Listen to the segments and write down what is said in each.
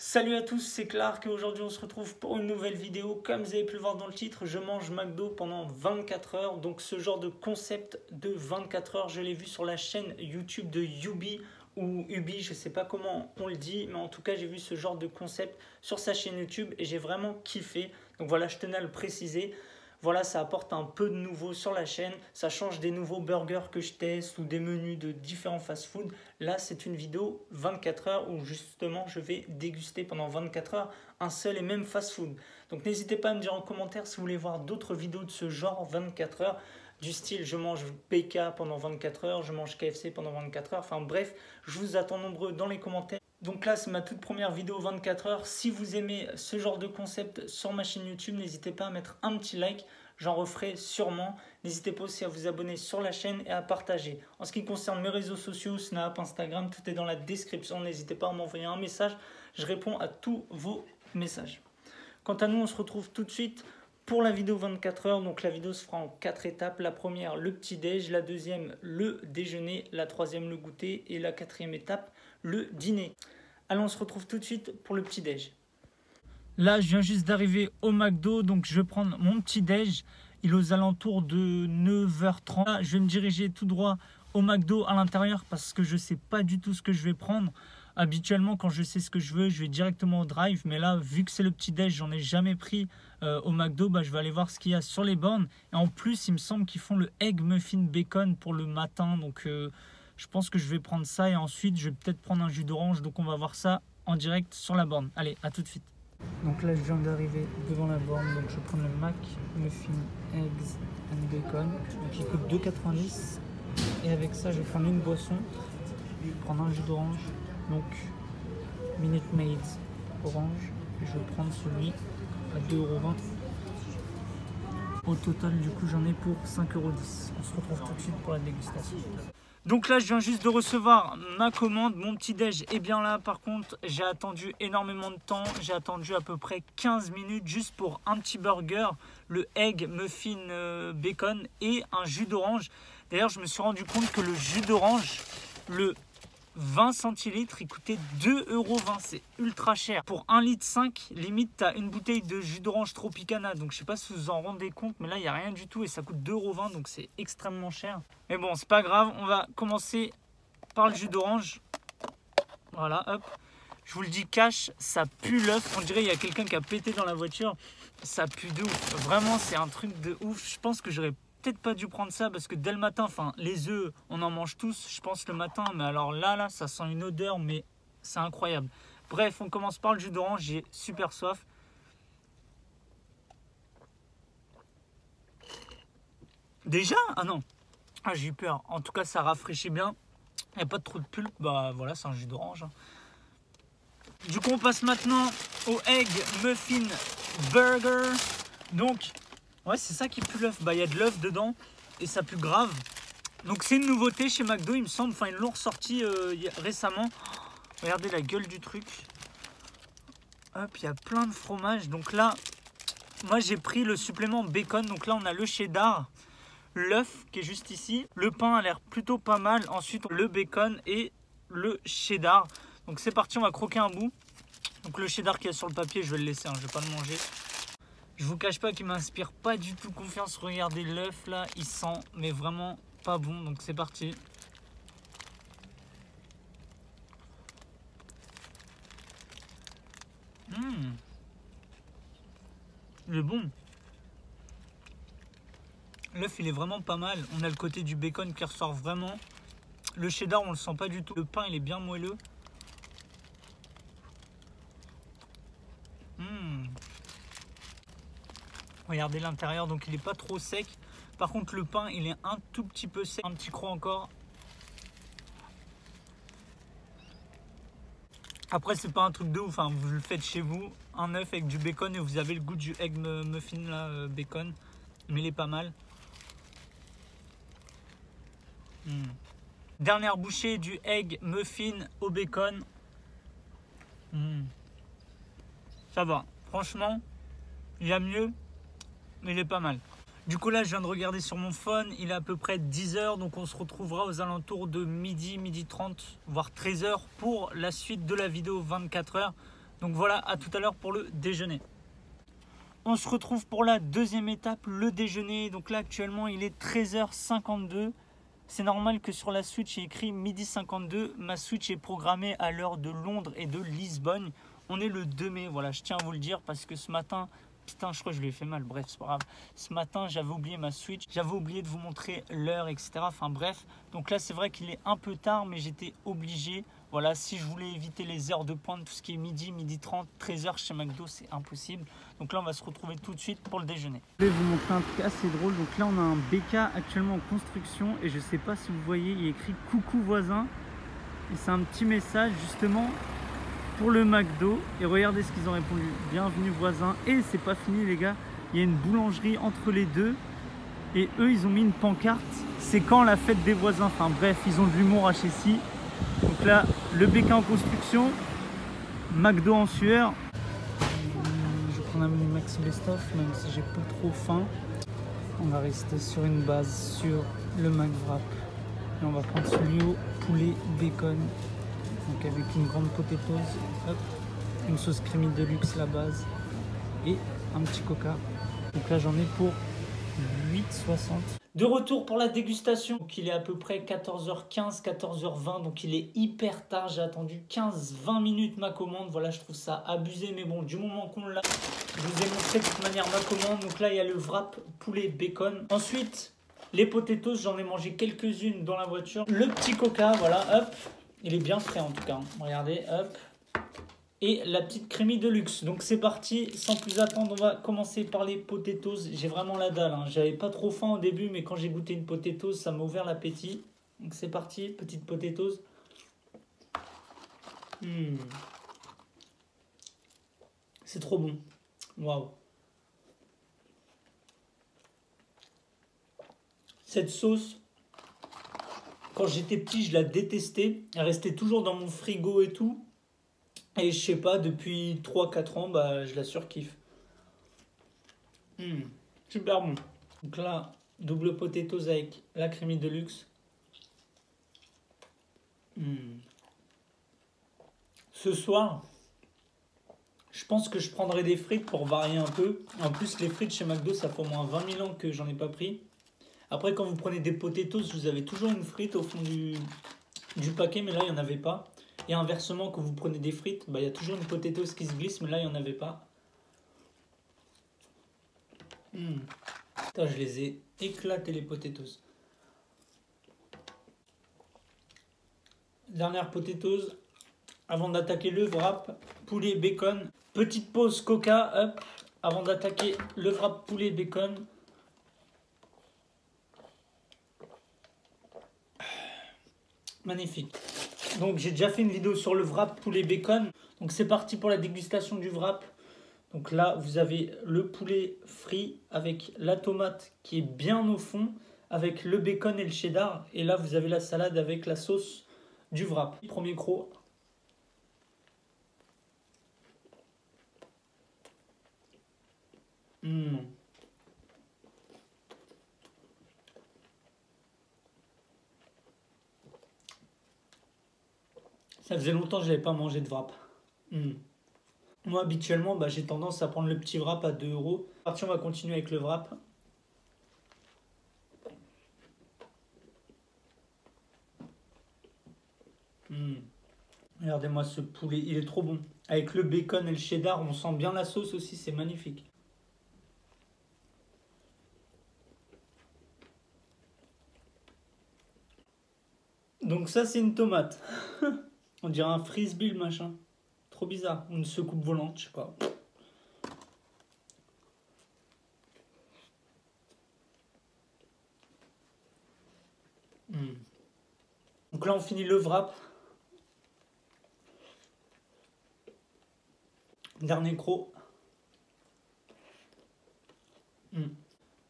Salut à tous, c'est Clark et aujourd'hui on se retrouve pour une nouvelle vidéo. Comme vous avez pu le voir dans le titre, je mange McDo pendant 24 heures. Donc ce genre de concept de 24 heures, je l'ai vu sur la chaîne YouTube de Ubi ou Ubi, je ne sais pas comment on le dit, mais en tout cas j'ai vu ce genre de concept sur sa chaîne YouTube et j'ai vraiment kiffé. Donc voilà, je tenais à le préciser. Voilà, ça apporte un peu de nouveau sur la chaîne. Ça change des nouveaux burgers que je teste ou des menus de différents fast-food. Là, c'est une vidéo 24 heures où justement, je vais déguster pendant 24 heures un seul et même fast-food. Donc, n'hésitez pas à me dire en commentaire si vous voulez voir d'autres vidéos de ce genre 24 heures. Du style, je mange BK pendant 24 heures, je mange KFC pendant 24 heures. Enfin bref, je vous attends nombreux dans les commentaires. Donc là, c'est ma toute première vidéo 24 heures. Si vous aimez ce genre de concept sur ma chaîne YouTube, n'hésitez pas à mettre un petit like. J'en referai sûrement. N'hésitez pas aussi à vous abonner sur la chaîne et à partager. En ce qui concerne mes réseaux sociaux, Snap, Instagram, tout est dans la description. N'hésitez pas à m'envoyer un message. Je réponds à tous vos messages. Quant à nous, on se retrouve tout de suite pour la vidéo 24 heures. Donc la vidéo se fera en 4 étapes. La première, le petit-déj. La deuxième, le déjeuner. La troisième, le goûter. Et la quatrième étape, le dîner. Allez, on se retrouve tout de suite pour le petit-déj. Là, je viens juste d'arriver au McDo, donc je vais prendre mon petit-déj. Il est aux alentours de 9h30. Là, je vais me diriger tout droit au McDo à l'intérieur parce que je ne sais pas du tout ce que je vais prendre. Habituellement, quand je sais ce que je veux, je vais directement au drive. Mais là, vu que c'est le petit-déj, j'en ai jamais pris au McDo, je vais aller voir ce qu'il y a sur les bornes. Et en plus, il me semble qu'ils font le Egg Muffin Bacon pour le matin. Donc, je pense que je vais prendre ça et ensuite, je vais peut-être prendre un jus d'orange. Donc, on va voir ça en direct sur la borne. Allez, à tout de suite. Donc là, je viens d'arriver devant la borne. Donc, je vais prendre le Mac Muffin Eggs and Bacon. Donc, il coûte 2,90 €. Et avec ça, je vais prendre une boisson. Je vais prendre un jus d'orange. Donc, Minute Maid orange. Je vais prendre celui à 2,20 €. Au total, du coup, j'en ai pour 5,10 €. On se retrouve tout de suite pour la dégustation. Donc là, je viens juste de recevoir ma commande. Mon petit-déj est bien là. Par contre, j'ai attendu énormément de temps. J'ai attendu à peu près 15 minutes juste pour un petit burger, le Egg Muffin Bacon et un jus d'orange. D'ailleurs, je me suis rendu compte que le jus d'orange, le 20 centilitres, il coûtait 2,20 €. C'est ultra cher. Pour 1,5 litre, limite, tu as une bouteille de jus d'orange Tropicana. Donc, je sais pas si vous vous en rendez compte, mais là, il n'y a rien du tout et ça coûte 2,20 €. Donc, c'est extrêmement cher. Mais bon, c'est pas grave. On va commencer par le jus d'orange. Voilà, hop. Je vous le dis cash, ça pue l'œuf. On dirait qu'il y a quelqu'un qui a pété dans la voiture. Ça pue de ouf. Vraiment, c'est un truc de ouf. Je pense que j'aurais peut-être pas dû prendre ça parce que dès le matin, enfin les œufs, on en mange tous, je pense le matin, mais alors là, ça sent une odeur, mais c'est incroyable. Bref, on commence par le jus d'orange, j'ai super soif. Déjà? Ah non, ah, j'ai eu peur. En tout cas, ça rafraîchit bien. Il n'y a pas trop de pulpe, bah voilà, c'est un jus d'orange. Du coup, on passe maintenant au Egg Muffin Burger. Donc, ouais, c'est ça qui pue l'œuf. Bah, il y a de l'œuf dedans et ça pue grave. Donc, c'est une nouveauté chez McDo, il me semble. Enfin, ils l'ont ressorti récemment. Regardez la gueule du truc. Hop, il y a plein de fromage. Donc là, moi, j'ai pris le supplément bacon. Donc là, on a le cheddar, l'œuf qui est juste ici. Le pain a l'air plutôt pas mal. Ensuite, le bacon et le cheddar. Donc, c'est parti, on va croquer un bout. Donc, le cheddar qui est sur le papier, je vais le laisser. Je vais pas le manger. Je vous cache pas qu'il m'inspire pas du tout confiance. Regardez l'œuf là, il sent mais vraiment pas bon. Donc c'est parti. Il est bon. L'œuf il est vraiment pas mal. On a le côté du bacon qui ressort vraiment. Le cheddar on le sent pas du tout. Le pain il est bien moelleux. Regardez l'intérieur, donc il n'est pas trop sec. Par contre, le pain, il est un tout petit peu sec. Un petit croc encore. Après, c'est pas un truc de ouf. Hein. Vous le faites chez vous. Un œuf avec du bacon et vous avez le goût du Egg Muffin là, bacon. Mais il est pas mal. Dernière bouchée du Egg Muffin au bacon. Ça va. Franchement, il y a mieux. Mais il est pas mal. Du coup là je viens de regarder sur mon phone, il est à peu près 10 h, donc on se retrouvera aux alentours de midi 30, voire 13 h pour la suite de la vidéo 24 heures. Donc voilà, à tout à l'heure pour le déjeuner. On se retrouve pour la deuxième étape, le déjeuner. Donc là actuellement il est 13h52. C'est normal que sur la Switch il y ait écrit midi 52. Ma Switch est programmée à l'heure de Londres et de Lisbonne. On est le 2 mai, voilà, je tiens à vous le dire parce que ce matin, putain, je crois que je lui ai fait mal, bref, c'est pas grave. Ce matin, j'avais oublié ma Switch, j'avais oublié de vous montrer l'heure, etc. Enfin bref, donc là, c'est vrai qu'il est un peu tard, mais j'étais obligé. Voilà, si je voulais éviter les heures de pointe, tout ce qui est midi, midi 30, 13h chez McDo, c'est impossible. Donc là, on va se retrouver tout de suite pour le déjeuner. Je vais vous montrer un truc assez drôle. Donc là, on a un BK actuellement en construction et je sais pas si vous voyez, il y a écrit « Coucou voisin ». Et c'est un petit message justement pour le McDo. Et regardez ce qu'ils ont répondu. Bienvenue voisin. Et c'est pas fini les gars. Il y a une boulangerie entre les deux. Et eux, ils ont mis une pancarte. C'est quand la fête des voisins. Enfin bref, ils ont de l'humour à Chessy. Donc là, le BK en construction. McDo en sueur. Je vais prendre un menu Maxi Best of, même si j'ai pas trop faim. On va rester sur une base sur le McWrap. Et on va prendre celui au poulet bacon. Donc avec une grande potatoes, hop, une sauce creamy de luxe la base et un petit coca. Donc là j'en ai pour 8,60. De retour pour la dégustation. Donc il est à peu près 14h15, 14h20. Donc il est hyper tard. J'ai attendu 15-20 minutes ma commande. Voilà, je trouve ça abusé. Mais bon, du moment qu'on l'a, je vous ai montré de toute manière ma commande. Donc là il y a le wrap poulet bacon. Ensuite, les potatoes, j'en ai mangé quelques-unes dans la voiture. Le petit coca, voilà, hop. Il est bien frais en tout cas. Regardez, hop. Et la petite creamy de luxe. Donc c'est parti, sans plus attendre, on va commencer par les potatoes. J'ai vraiment la dalle, hein. J'avais pas trop faim au début, mais quand j'ai goûté une potatoes, ça m'a ouvert l'appétit. Donc c'est parti, petite potatoes. C'est trop bon. Waouh. Cette sauce, quand j'étais petit, je la détestais. Elle restait toujours dans mon frigo et tout. Et je sais pas, depuis 3-4 ans, bah, je la surkiffe. Super bon. Donc là, double potatoes avec la creamy de luxe. Ce soir, je pense que je prendrai des frites pour varier un peu. En plus, les frites chez McDo, ça fait au moins 20 000 ans que j'en ai pas pris. Après, quand vous prenez des potatoes, vous avez toujours une frite au fond du paquet, mais là, il n'y en avait pas. Et inversement, quand vous prenez des frites, bah, il y a toujours une potatoes qui se glisse, mais là, il n'y en avait pas. Putain, je les ai éclatés, les potatoes. Dernière potatoes. Avant d'attaquer le wrap poulet bacon. Petite pause coca, hop. Avant d'attaquer le wrap poulet bacon. Magnifique. Donc j'ai déjà fait une vidéo sur le wrap poulet bacon. Donc c'est parti pour la dégustation du wrap. Donc là vous avez le poulet frit avec la tomate qui est bien au fond, avec le bacon et le cheddar. Et là vous avez la salade avec la sauce du wrap. Premier croc. Ça faisait longtemps que je n'avais pas mangé de wrap. Moi, habituellement, bah, j'ai tendance à prendre le petit wrap à 2 €. Parti, on va continuer avec le wrap. Regardez-moi ce poulet, il est trop bon. Avec le bacon et le cheddar, on sent bien la sauce aussi, c'est magnifique. Donc ça, c'est une tomate. On dirait un frisbee, le machin. Trop bizarre. Une soucoupe volante, je sais pas. Donc là, on finit le wrap. Dernier croc.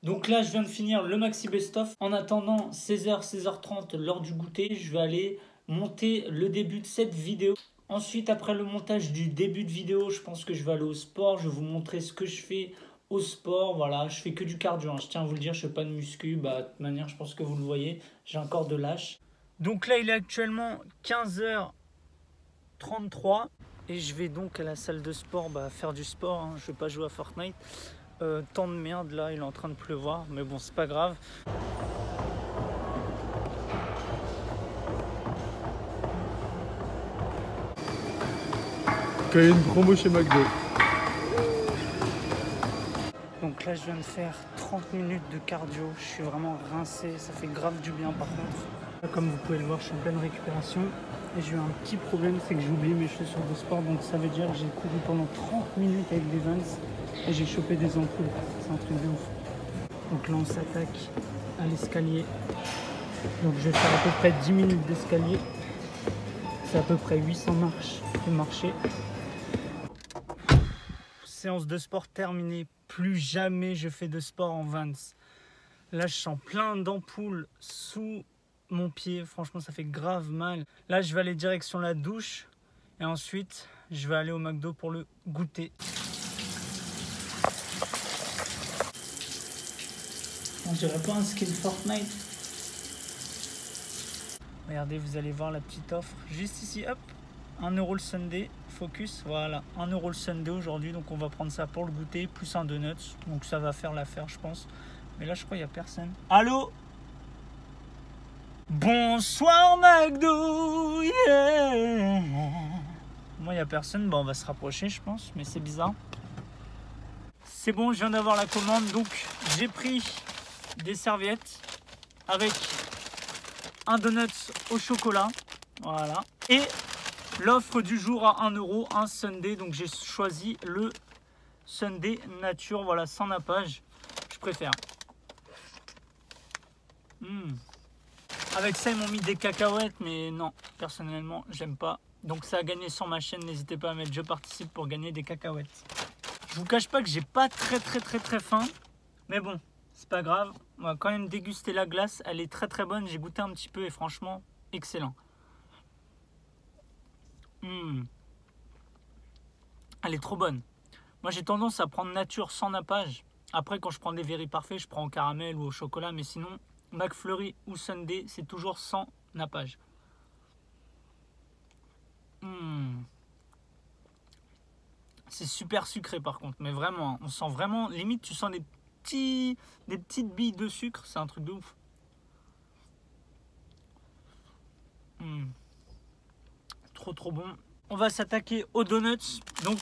Donc là, je viens de finir le maxi best-of. En attendant 16h, 16h30, lors du goûter, je vais aller monter le début de cette vidéo. Ensuite, après le montage du début de vidéo, je pense que je vais aller au sport. Je vais vous montrer ce que je fais au sport. Voilà, je fais que du cardio, hein. Je tiens à vous le dire, je fais pas de muscu. Bah, de toute manière, je pense que vous le voyez, j'ai un corps de lâche. Donc là, il est actuellement 15h33. Et je vais donc à la salle de sport faire du sport, hein. Je vais pas jouer à Fortnite. Temps de merde là, il est en train de pleuvoir, mais bon c'est pas grave. Quand il y a une promo chez McDo. Donc là je viens de faire 30 minutes de cardio, je suis vraiment rincé, ça fait grave du bien par contre. Là, comme vous pouvez le voir, je suis en pleine récupération et j'ai eu un petit problème, c'est que j'ai oublié mes chaussures de sport, donc ça veut dire que j'ai couru pendant 30 minutes avec des Vans et j'ai chopé des ampoules, c'est un truc de ouf. Donc là on s'attaque à l'escalier, donc je vais faire à peu près 10 minutes d'escalier, c'est à peu près 800 marches de marcher. Séance de sport terminée, plus jamais je fais de sport en Vans. Là je sens plein d'ampoules sous mon pied, franchement ça fait grave mal. Là je vais aller direction la douche et ensuite je vais aller au McDo pour le goûter. On dirait pas un skin Fortnite. Regardez, vous allez voir la petite offre juste ici, hop, 1 euro le Sunday, focus, voilà, 1 euro le Sunday aujourd'hui, donc on va prendre ça pour le goûter, plus un donuts, donc ça va faire l'affaire je pense. Mais là je crois qu'il n'y a personne. Allô? Bonsoir McDo, yeah. Moi il n'y a personne, bon on va se rapprocher je pense, mais c'est bizarre. C'est bon, je viens d'avoir la commande, donc j'ai pris des serviettes avec un donut au chocolat, voilà, et l'offre du jour à 1 euro, un Sunday, donc j'ai choisi le Sunday nature, voilà, sans nappage, je préfère. Avec ça ils m'ont mis des cacahuètes, mais non, personnellement j'aime pas. Donc ça a gagné sur ma chaîne, n'hésitez pas à mettre je participe pour gagner des cacahuètes. Je vous cache pas que j'ai pas très faim, mais bon, c'est pas grave, on va quand même déguster la glace, elle est très bonne, j'ai goûté un petit peu et franchement excellent. Elle est trop bonne. Moi j'ai tendance à prendre nature sans nappage. Après quand je prends des Very Parfaits, je prends au caramel ou au chocolat, mais sinon McFlurry ou Sunday c'est toujours sans nappage. C'est super sucré par contre, mais vraiment, on sent vraiment, limite tu sens des petites billes de sucre, c'est un truc de ouf. Trop bon. On va s'attaquer aux donuts. Donc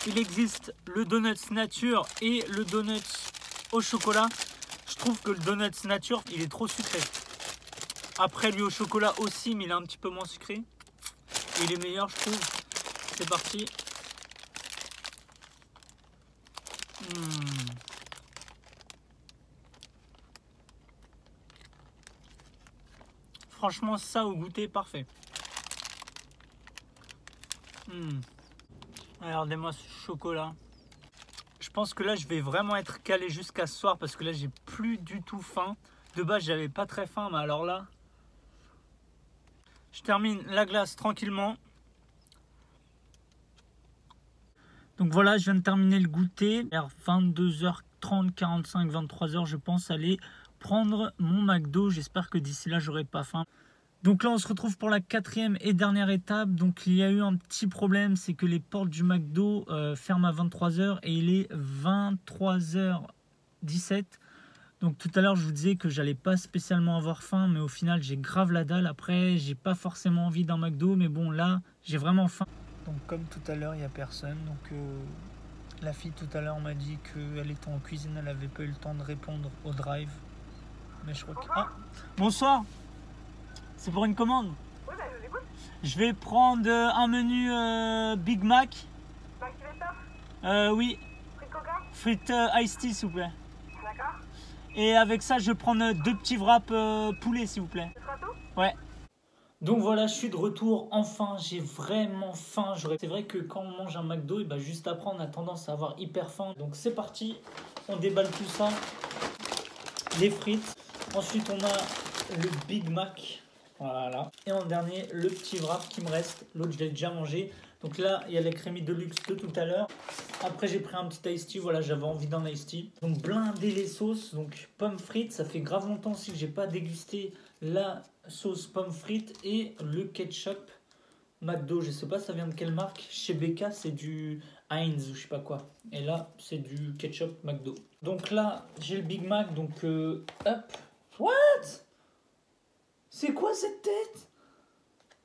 il existe le donuts nature et le donuts au chocolat. Je trouve que le donuts nature il est trop sucré. Après lui au chocolat aussi, mais il est un petit peu moins sucré. Et il est meilleur je trouve. C'est parti. Franchement ça au goûter parfait. Regardez-moi ce chocolat. Je pense que là je vais vraiment être calé jusqu'à ce soir parce que là j'ai plus du tout faim. De base j'avais pas très faim, mais alors là je termine la glace tranquillement. Donc voilà, je viens de terminer le goûter. Vers 22h30, 45, 23h je pense aller prendre mon McDo. J'espère que d'ici là j'aurai pas faim. Donc là on se retrouve pour la 4e et dernière étape. Donc il y a eu un petit problème, c'est que les portes du McDo ferment à 23h et il est 23h17. Donc tout à l'heure je vous disais que j'allais pas spécialement avoir faim, mais au final j'ai grave la dalle. Après j'ai pas forcément envie d'un McDo, mais bon là j'ai vraiment faim. Donc comme tout à l'heure il n'y a personne, donc la fille tout à l'heure m'a dit qu'elle était en cuisine, elle n'avait pas eu le temps de répondre au drive. Mais je crois que... Ah, bonsoir. C'est pour une commande. Oui, bah, je vous écoute. Je vais prendre un menu Big Mac. Oui. Frites coca. Frites iced tea s'il vous plaît. D'accord. Et avec ça je vais prendre 2 petits wraps poulet s'il vous plaît. Ce sera tout. Ouais. Donc voilà, je suis de retour, enfin j'ai vraiment faim. C'est vrai que quand on mange un McDo, et bah juste après on a tendance à avoir hyper faim. Donc c'est parti, on déballe tout ça, les frites. Ensuite on a le Big Mac, voilà. Et en dernier, le petit wrap qui me reste, l'autre je l'ai déjà mangé. Donc là, il y a les crémies de luxe de tout à l'heure. Après j'ai pris un petit iced tea, voilà, j'avais envie d'un iced tea. Donc blinder les sauces, donc pommes frites, ça fait grave longtemps aussi que j'ai pas dégusté la sauce pommes frites et le ketchup. McDo, je sais pas ça vient de quelle marque. Chez BK, c'est du Heinz ou je sais pas quoi. Et là, c'est du ketchup McDo. Donc là, j'ai le Big Mac, donc hop. What? C'est quoi cette tête?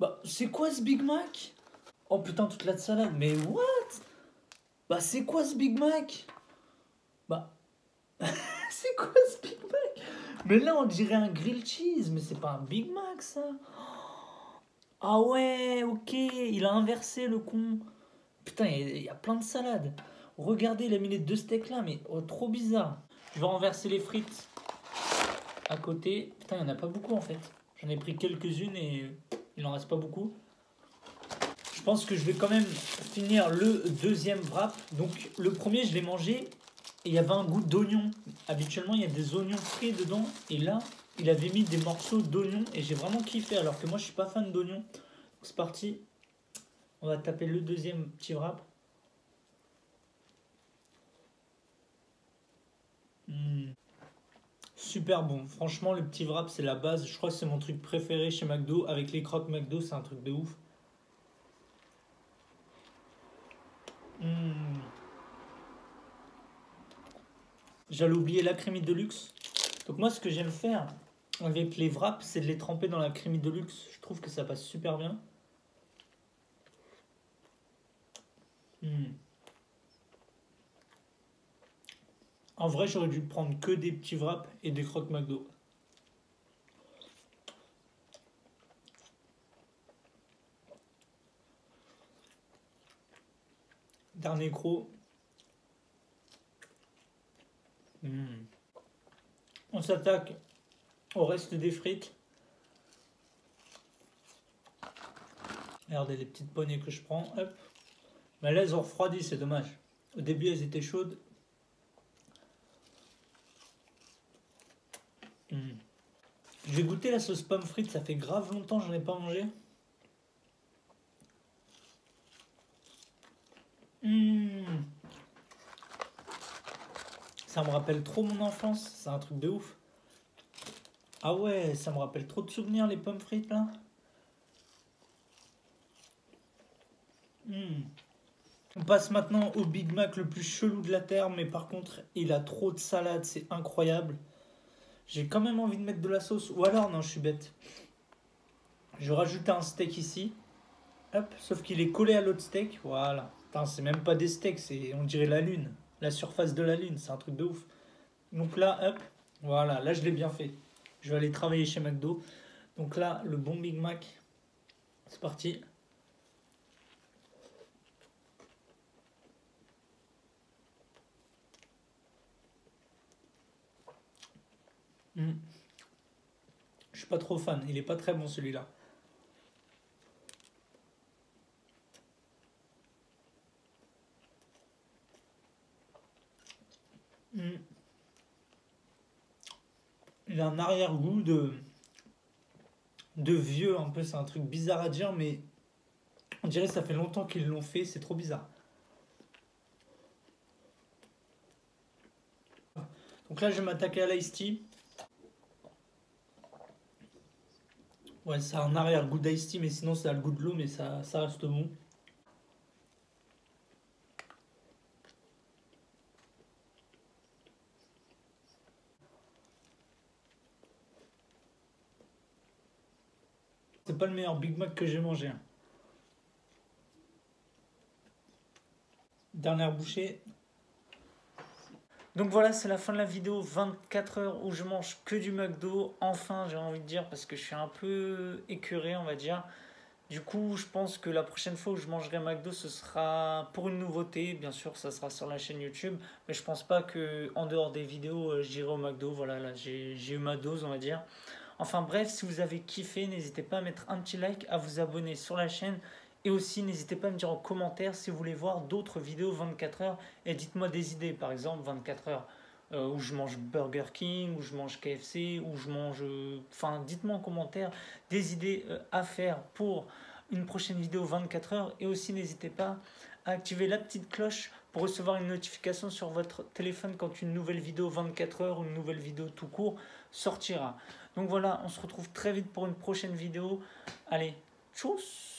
Bah, c'est quoi ce Big Mac? Oh putain, toute la salade, mais what? Bah, c'est quoi ce Big Mac? Bah, c'est quoi ce Big Mac? Mais là, on dirait un grilled cheese, mais c'est pas un Big Mac, ça. Ah ouais, ok, il a inversé le con. Putain, il y a plein de salades. Regardez, il a mis les deux steaks là, mais oh, trop bizarre. Je vais renverser les frites à côté. Putain, il n'y en a pas beaucoup en fait. J'en ai pris quelques-unes et il en reste pas beaucoup. Je pense que je vais quand même finir le deuxième wrap. Donc le premier, je l'ai mangé et il y avait un goût d'oignon. Habituellement, il y a des oignons frits dedans. Et là, il avait mis des morceaux d'oignon et j'ai vraiment kiffé. Alors que moi, je suis pas fan d'oignon. C'est parti. On va taper le deuxième petit wrap. Super bon. Franchement, le petit wrap, c'est la base. Je crois que c'est mon truc préféré chez McDo. Avec les crocs McDo, c'est un truc de ouf. J'allais oublier la crémite de luxe. Donc moi, ce que j'aime faire avec les wraps, c'est de les tremper dans la crémite de luxe. Je trouve que ça passe super bien. En vrai, j'aurais dû prendre que des petits wraps et des crocs McDo. Dernier croc. On s'attaque au reste des frites. Regardez les petites poignées que je prends. Hop. Mais là, elles ont refroidi, c'est dommage. Au début, elles étaient chaudes. Je vais goûter la sauce pomme frite. Ça fait grave longtemps que j'en ai pas mangé. Ça me rappelle trop mon enfance. C'est un truc de ouf. Ah ouais, ça me rappelle trop de souvenirs, les pommes frites, là. On passe maintenant au Big Mac le plus chelou de la terre, mais par contre, il a trop de salade, c'est incroyable. J'ai quand même envie de mettre de la sauce. Ou alors, non, je suis bête. Je rajoute un steak ici. Hop, sauf qu'il est collé à l'autre steak. Voilà. Putain, c'est même pas des steaks, c'est, on dirait la lune. La surface de la lune, c'est un truc de ouf. Donc là, hop, voilà, là je l'ai bien fait. Je vais aller travailler chez McDo. Donc là, le bon Big Mac, c'est parti. Je suis pas trop fan, il est pas très bon celui-là. Il a un arrière-goût de vieux un peu, c'est un truc bizarre à dire, mais on dirait que ça fait longtemps qu'ils l'ont fait, c'est trop bizarre. Donc là, je vais m'attaquer à l'ice tea. Ouais, ça a un arrière-goût d'ice tea, mais sinon ça a le goût de l'eau, mais ça reste bon. C'est pas le meilleur Big Mac que j'ai mangé. Dernière bouchée. Donc voilà, c'est la fin de la vidéo, 24 heures où je mange que du McDo. Enfin, j'ai envie de dire, parce que je suis un peu écœuré, on va dire. Du coup, je pense que la prochaine fois où je mangerai McDo, ce sera pour une nouveauté. Bien sûr, ça sera sur la chaîne YouTube. Mais je pense pas que en dehors des vidéos, j'irai au McDo. Voilà, là, j'ai eu ma dose, on va dire. Enfin bref, si vous avez kiffé, n'hésitez pas à mettre un petit like, à vous abonner sur la chaîne. Et aussi, n'hésitez pas à me dire en commentaire si vous voulez voir d'autres vidéos 24 heures. Et dites-moi des idées, par exemple 24 heures où je mange Burger King, où je mange KFC, où je mange... Enfin, dites-moi en commentaire des idées à faire pour une prochaine vidéo 24 heures. Et aussi, n'hésitez pas à activer la petite cloche pour recevoir une notification sur votre téléphone quand une nouvelle vidéo 24 heures ou une nouvelle vidéo tout court sortira. Donc voilà, on se retrouve très vite pour une prochaine vidéo. Allez, tchuss!